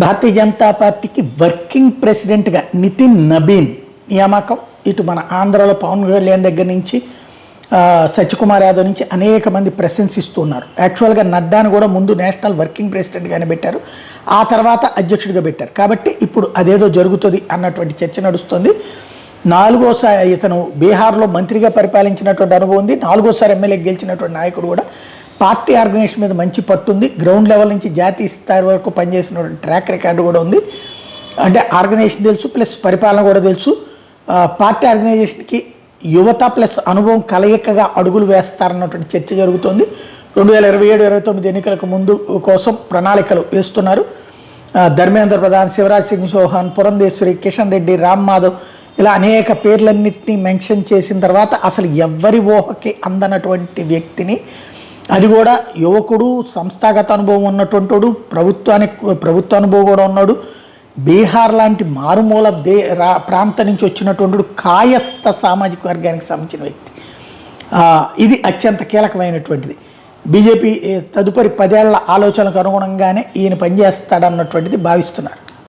భారతీయ జనతా పార్టీకి వర్కింగ్ ప్రెసిడెంట్గా నితిన్ నబీన్ నియామకం. ఇటు మన ఆంధ్రలో పవన్ కళ్యాణ్ దగ్గర నుంచి సత్యకుమార్ యాదవ్ నుంచి అనేక మంది ప్రశంసిస్తున్నారు. యాక్చువల్గా నడ్డాను కూడా ముందు నేషనల్ వర్కింగ్ ప్రెసిడెంట్గానే పెట్టారు, ఆ తర్వాత అధ్యక్షుడిగా పెట్టారు. కాబట్టి ఇప్పుడు అదేదో జరుగుతుంది అన్నటువంటి చర్చ నడుస్తుంది. నాలుగోసారి ఇతను బీహార్లో మంత్రిగా పరిపాలించినటువంటి అనుభవం ఉంది. నాలుగోసారి ఎమ్మెల్యే గెలిచినటువంటి నాయకుడు కూడా. పార్టీ ఆర్గనైజేషన్ మీద మంచి పట్టుంది. గ్రౌండ్ లెవెల్ నుంచి జాతీయ స్థాయి వరకు పనిచేసినటువంటి ట్రాక్ రికార్డు కూడా ఉంది. అంటే ఆర్గనైజేషన్ తెలుసు, ప్లస్ పరిపాలన కూడా తెలుసు. పార్టీ ఆర్గనైజేషన్కి యువత ప్లస్ అనుభవం కలయికగా అడుగులు వేస్తారన్నటువంటి చర్చ జరుగుతోంది. 2027-29 ఎన్నికలకు ముందు కోసం ప్రణాళికలు వేస్తున్నారు. ధర్మేంద్ర ప్రధాన్, శివరాజ్ సింగ్ చౌహాన్, పురంధేశ్వరి, కిషన్ రెడ్డి, రామ్ మాధవ్ ఇలా అనేక పేర్లన్నింటినీ మెన్షన్ చేసిన తర్వాత అసలు ఎవరి ఊహకి అందనటువంటి వ్యక్తిని, అది కూడా యువకుడు, సంస్థాగత అనుభవం ఉన్నటువంటి ప్రభుత్వ అనుభవం కూడా ఉన్నాడు, బీహార్ లాంటి మారుమూల ప్రాంతం నుంచి వచ్చినటువంటి కాయస్థ సామాజిక వర్గానికి సంబంధించిన వ్యక్తి. ఇది అత్యంత కీలకమైనటువంటిది. బీజేపీ తదుపరి 10 ఏళ్ల ఆలోచనలకు అనుగుణంగానే ఈయన పనిచేస్తాడన్నటువంటిది భావిస్తున్నారు.